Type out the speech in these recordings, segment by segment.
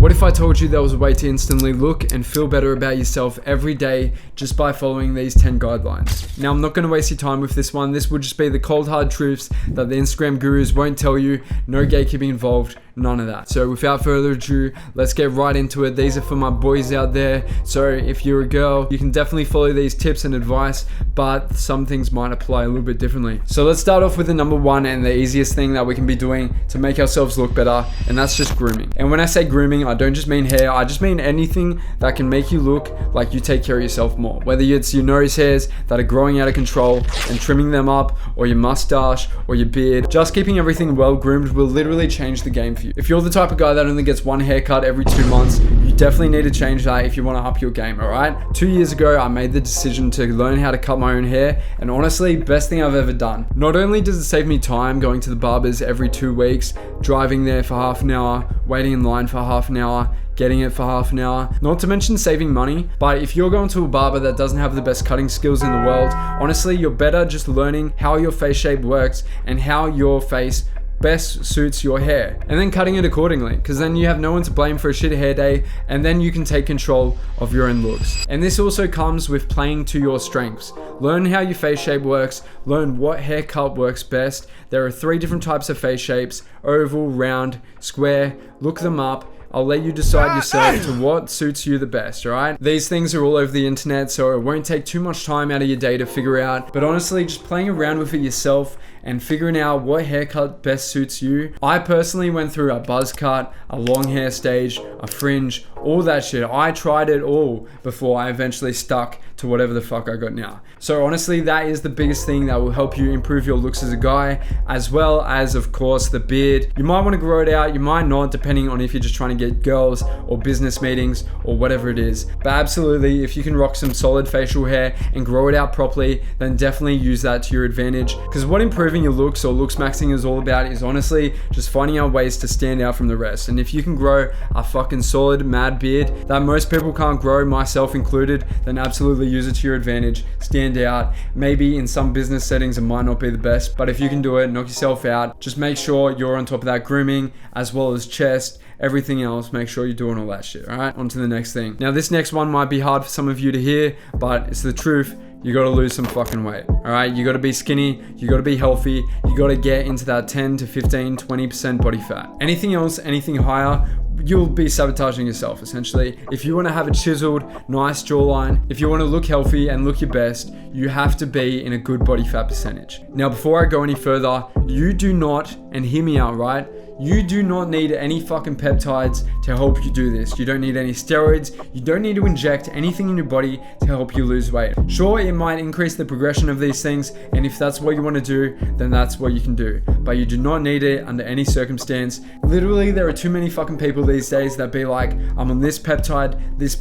What if I told you there was a way to instantly look and feel better about yourself every day just by following these 10 guidelines? Now, I'm not going to waste your time with this one. This would just be the cold hard truths that the Instagram gurus won't tell you. No gatekeeping involved, none of that. So without further ado, let's get right into it. These are for my boys out there. So if you're a girl, you can definitely follow these tips and advice, but some things might apply a little bit differently. So let's start off with the number one and the easiest thing that we can be doing to make ourselves look better, and that's just grooming. And when I say grooming, I don't just mean hair, I just mean anything that can make you look like you take care of yourself more. Whether it's your nose hairs that are growing out of control and trimming them up, or your mustache, or your beard, just keeping everything well groomed will literally change the game for you. If you're the type of guy that only gets one haircut every 2 months, you definitely need to change that if you want to up your game, alright? 2 years ago, I made the decision to learn how to cut my own hair, and honestly, best thing I've ever done. Not only does it save me time going to the barbers every 2 weeks, driving there for half an hour, waiting in line for half an hour, getting it for half an hour, not to mention saving money, but if you're going to a barber that doesn't have the best cutting skills in the world, honestly, you're better just learning how your face shape works and how your face best suits your hair, and then cutting it accordingly, because then you have no one to blame for a shit hair day, and then you can take control of your own looks. And this also comes with playing to your strengths. Learn how your face shape works, learn what haircut works best. There are 3 different types of face shapes: oval, round, square. Look them up. I'll let you decide yourself to what suits you the best, alright? These things are all over the internet, so it won't take too much time out of your day to figure out. But honestly, just playing around with it yourself and figuring out what haircut best suits you. I personally went through a buzz cut, a long hair stage, a fringe, all that shit. I tried it all before I eventually stuck to whatever the fuck I got now. So honestly, that is the biggest thing that will help you improve your looks as a guy, as well as, of course, the beard. You might want to grow it out, you might not, depending on if you're just trying to get girls or business meetings or whatever it is. But absolutely, if you can rock some solid facial hair and grow it out properly, then definitely use that to your advantage. Because what improving your looks or looks maxing is all about is honestly just finding out ways to stand out from the rest. And if you can grow a fucking solid mad beard that most people can't grow, myself included, then absolutely use it to your advantage. Stand out. Maybe in some business settings it might not be the best, but if you can do it, knock yourself out. Just make sure you're on top of that grooming, as well as chest, everything else. Make sure you're doing all that shit. All right, on to the next thing. Now this next one might be hard for some of you to hear, but it's the truth. You gotta lose some fucking weight, all right? You gotta be skinny, you gotta be healthy, you gotta get into that 10 to 15, 20% body fat. Anything else, anything higher, you'll be sabotaging yourself, essentially. If you want to have a chiseled, nice jawline, if you want to look healthy and look your best, you have to be in a good body fat percentage. Now, before I go any further, you do not, and hear me out, right? You do not need any fucking peptides to help you do this. You don't need any steroids. You don't need to inject anything in your body to help you lose weight. Sure, it might increase the progression of these things, and if that's what you want to do, then that's what you can do. But you do not need it under any circumstance. Literally, there are too many fucking people these days that be like, I'm on this peptide, and this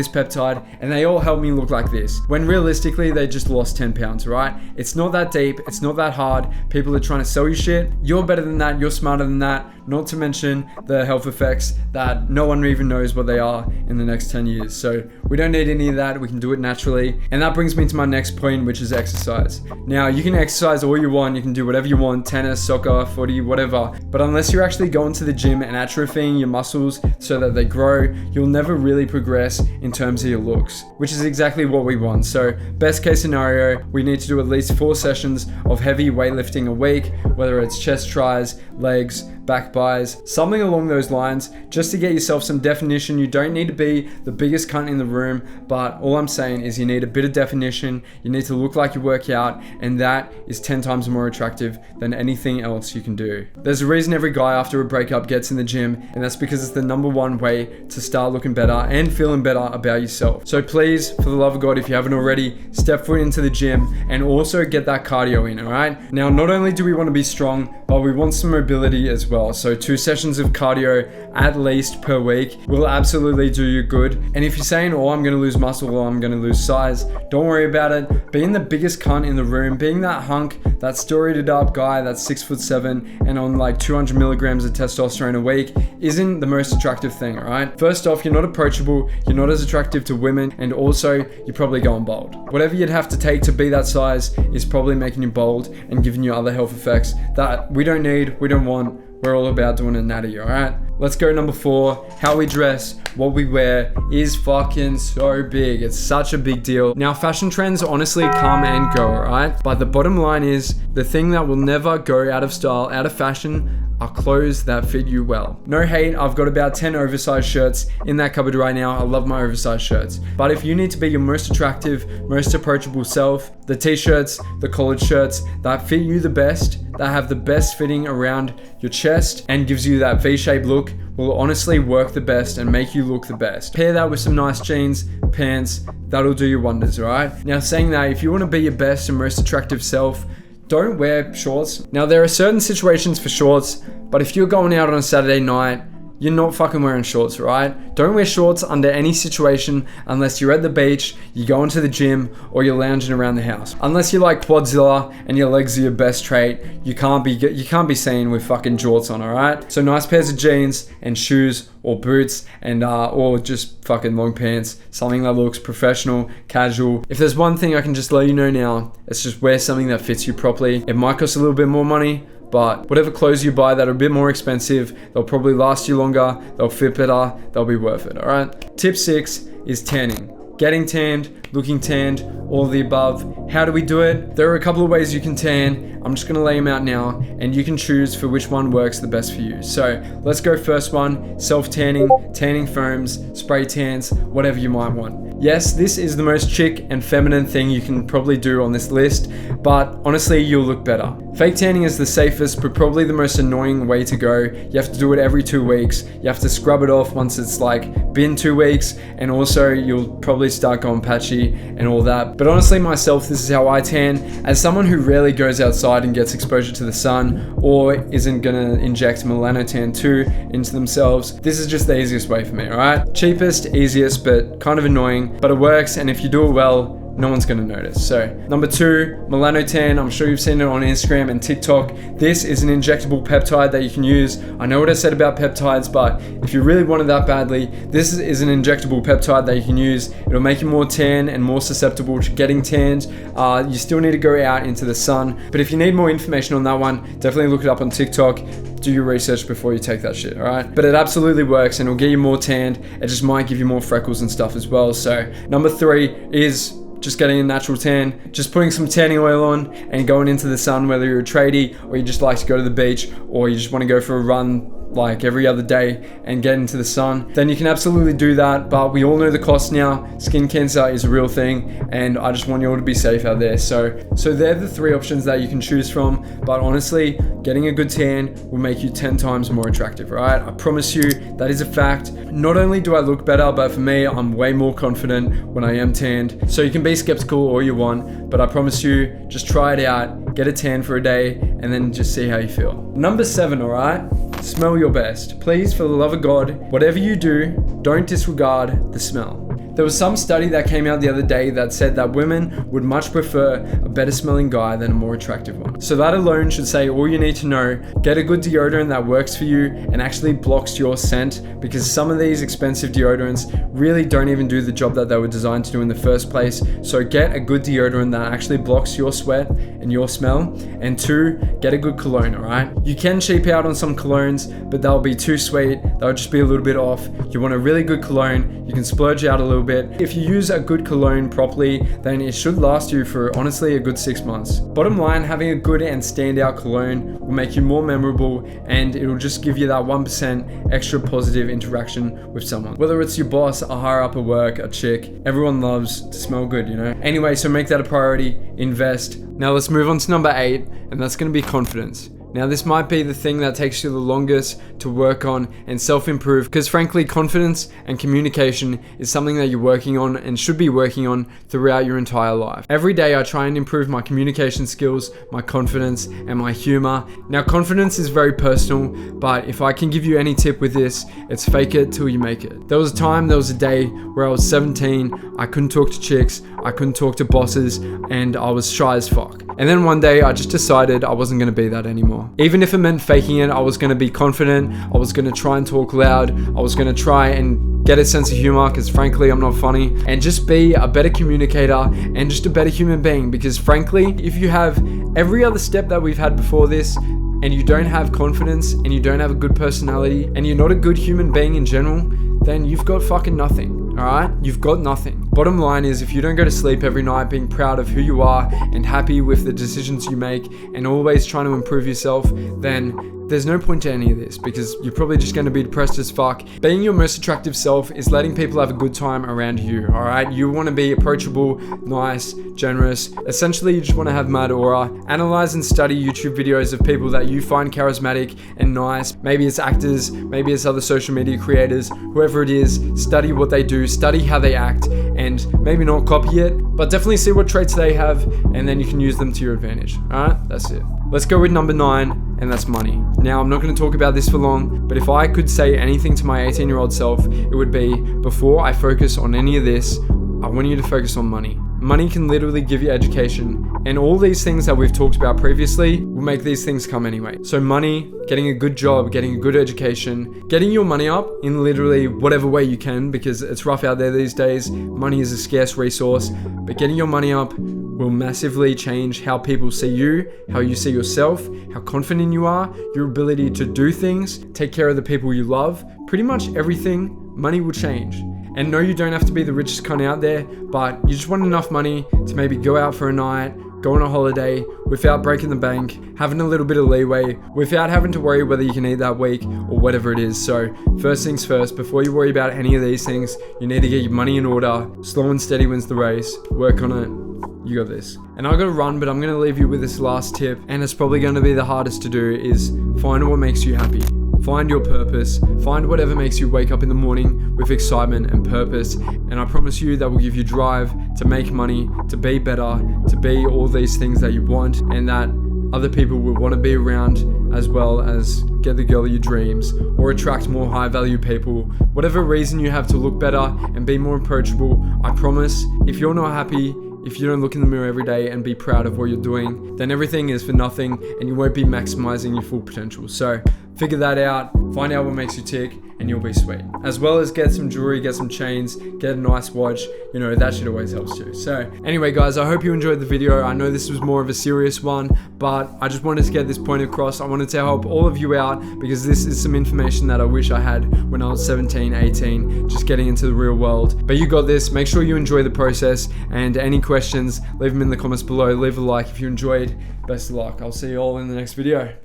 peptide, and they all help me look like this. When realistically, they just lost 10 pounds, right? It's not that deep. It's not that hard. People are trying to sell you shit. You're better than that. You're smarter than that. Not to mention the health effects that no one even knows what they are in the next 10 years. So we don't need any of that. We can do it naturally. And that brings me to my next point, which is exercise. Now, you can exercise all you want. You can do whatever you want, tennis, soccer, footy, whatever. But unless you're actually going to the gym and atrophying your muscles so that they grow, you'll never really progress in terms of your looks, which is exactly what we want. So best case scenario, we need to do at least 4 sessions of heavy weightlifting a week, whether it's chest tries, legs, back buys, something along those lines, just to get yourself some definition. You don't need to be the biggest cunt in the room, but all I'm saying is you need a bit of definition. You need to look like you work out, and that is 10 times more attractive than anything else you can do. There's a reason every guy after a breakup gets in the gym, and that's because it's the number one way to start looking better and feeling better about yourself. So please, for the love of God, if you haven't already, step foot into the gym and also get that cardio in, all right? Now, not only do we want to be strong, but we want some mobility as well. So 2 sessions of cardio at least per week will absolutely do you good. And if you're saying, oh, I'm going to lose muscle or I'm going to lose size, don't worry about it. Being the biggest cunt in the room, being that hunk, that steroided up guy that's 6'7" and on like 200 milligrams of testosterone a week isn't the most attractive thing, all right? First off, you're not approachable, you're not as attractive to women, and also you're probably going bald. Whatever you'd have to take to be that size is probably making you bald and giving you other health effects that we don't need, we don't want, we're all about doing a natty, alright? Let's go number 4. How we dress, what we wear is fucking so big. It's such a big deal. Now, fashion trends honestly come and go, alright? But the bottom line is, the thing that will never go out of style, out of fashion, are clothes that fit you well. No hate, I've got about 10 oversized shirts in that cupboard right now. I love my oversized shirts. But if you need to be your most attractive, most approachable self, the t-shirts, the collared shirts that fit you the best, that have the best fitting around your chest and gives you that V-shaped look, will honestly work the best and make you look the best. Pair that with some nice jeans, pants, that'll do you wonders, alright? Now, saying that, if you want to be your best and most attractive self, don't wear shorts. Now, there are certain situations for shorts, but if you're going out on a Saturday night, you're not fucking wearing shorts, right? Don't wear shorts under any situation unless you're at the beach, you're going to the gym, or you're lounging around the house. Unless you're like Quadzilla and your legs are your best trait, you can't be seen with fucking jorts on, alright? So nice pairs of jeans and shoes or boots and or just fucking long pants, something that looks professional, casual. If there's one thing I can just let you know now, it's just wear something that fits you properly. It might cost a little bit more money, but whatever clothes you buy that are a bit more expensive, they'll probably last you longer, they'll fit better, they'll be worth it, alright? Tip 6 is tanning. Getting tanned, looking tanned, all of the above. How do we do it? There are a couple of ways you can tan. I'm just gonna lay them out now, and you can choose for which one works the best for you. So let's go first one, self-tanning, tanning foams, spray tans, whatever you might want. Yes, this is the most chic and feminine thing you can probably do on this list, but honestly, you'll look better. Fake tanning is the safest, but probably the most annoying way to go. You have to do it every 2 weeks. You have to scrub it off once it's like been 2 weeks, and also you'll probably start going patchy and all that. But honestly, myself, this is how I tan. As someone who rarely goes outside and gets exposure to the sun, or isn't gonna inject melanotan 2 into themselves, this is just the easiest way for me, alright? Cheapest, easiest, but kind of annoying, but it works, and if you do it well, no one's gonna notice. So number 2, melanotan. I'm sure you've seen it on Instagram and TikTok. This is an injectable peptide that you can use. I know what I said about peptides, but if you really want it that badly, this is an injectable peptide that you can use. It'll make you more tan and more susceptible to getting tanned. You still need to go out into the sun, but if you need more information on that one, definitely look it up on TikTok. Do your research before you take that shit, alright? But it absolutely works, and it'll get you more tanned. It just might give you more freckles and stuff as well. So number 3 is just getting a natural tan, just putting some tanning oil on and going into the sun, whether you're a tradie or you just like to go to the beach or you just want to go for a run like every other day and get into the sun, then you can absolutely do that. But we all know the cost now. Skin cancer is a real thing, and I just want you all to be safe out there. So they're the 3 options that you can choose from. But honestly, getting a good tan will make you 10 times more attractive, right? I promise you, that is a fact. Not only do I look better, but for me, I'm way more confident when I am tanned. So you can be skeptical all you want, but I promise you, just try it out, get a tan for a day, and then just see how you feel. Number 7, alright? Smell your best. Please, for the love of God, whatever you do, don't disregard the smell. There was some study that came out the other day that said that women would much prefer a better smelling guy than a more attractive one. So that alone should say all you need to know. Get a good deodorant that works for you and actually blocks your scent, because some of these expensive deodorants really don't even do the job that they were designed to do in the first place. So get a good deodorant that actually blocks your sweat and your smell. And 2, get a good cologne, alright? You can cheap out on some colognes, but they'll be too sweet. They'll just be a little bit off. You want a really good cologne. You can splurge out a little bit. If you use a good cologne properly, then it should last you for honestly a good 6 months. Bottom line, having a good and standout cologne will make you more memorable, and it'll just give you that 1% extra positive interaction with someone. Whether it's your boss, a higher up at work, a chick, everyone loves to smell good, you know? Anyway, so make that a priority, invest. Now let's move on to number 8, and that's gonna be confidence. Now this might be the thing that takes you the longest to work on and self-improve, because frankly, confidence and communication is something that you're working on and should be working on throughout your entire life. Every day I try and improve my communication skills, my confidence, and my humor. Now confidence is very personal, but if I can give you any tip with this, it's fake it till you make it. There was a day where I was 17, I couldn't talk to chicks, I couldn't talk to bosses, and I was shy as fuck. And then one day I just decided I wasn't gonna be that anymore. Even if it meant faking it, I was going to be confident, I was going to try and talk loud, I was going to try and get a sense of humor, because frankly I'm not funny, and just be a better communicator and just a better human being. Because frankly, if you have every other step that we've had before this and you don't have confidence, and you don't have a good personality, and you're not a good human being in general, then you've got fucking nothing. Alright? You've got nothing. Bottom line is, if you don't go to sleep every night being proud of who you are and happy with the decisions you make and always trying to improve yourself, then there's no point to any of this, because you're probably just going to be depressed as fuck. Being your most attractive self is letting people have a good time around you, alright? You want to be approachable, nice, generous. Essentially, you just want to have mad aura. Analyze and study YouTube videos of people that you find charismatic and nice. Maybe it's actors, maybe it's other social media creators, whoever it is. Study what they do, study how they act, and maybe not copy it, but definitely see what traits they have, and then you can use them to your advantage. Alright? That's it. Let's go with number 9, and that's money. Now, I'm not going to talk about this for long, but if I could say anything to my 18-year-old self, it would be, before I focus on any of this, I want you to focus on money. Money can literally give you education, and all these things that we've talked about previously will make these things come anyway. So money, getting a good job, getting a good education, getting your money up in literally whatever way you can, because it's rough out there these days. Money is a scarce resource, but getting your money up will massively change how people see you, how you see yourself, how confident you are, your ability to do things, take care of the people you love. Pretty much everything, money will change. And no, you don't have to be the richest cunt out there, but you just want enough money to maybe go out for a night, go on a holiday without breaking the bank, having a little bit of leeway, without having to worry whether you can eat that week or whatever it is. So first things first, before you worry about any of these things, you need to get your money in order. Slow and steady wins the race. Work on it. You got this. And I gotta run, but I'm gonna leave you with this last tip, and it's probably gonna be the hardest to do, is find what makes you happy. Find your purpose. Find whatever makes you wake up in the morning with excitement and purpose. And I promise you that will give you drive to make money, to be better, to be all these things that you want, and that other people will want to be around, as well as get the girl of your dreams or attract more high value people. Whatever reason you have to look better and be more approachable, I promise, if you're not happy, if you don't look in the mirror every day and be proud of what you're doing, then everything is for nothing and you won't be maximizing your full potential. So figure that out, find out what makes you tick, and you'll be sweet. As well as get some jewelry, get some chains, get a nice watch, you know, that shit always helps too. So anyway guys, I hope you enjoyed the video. I know this was more of a serious one, but I just wanted to get this point across. I wanted to help all of you out, because this is some information that I wish I had when I was 17, 18, just getting into the real world. But you got this. Make sure you enjoy the process, and any questions, leave them in the comments below. Leave a like if you enjoyed. Best of luck. I'll see you all in the next video.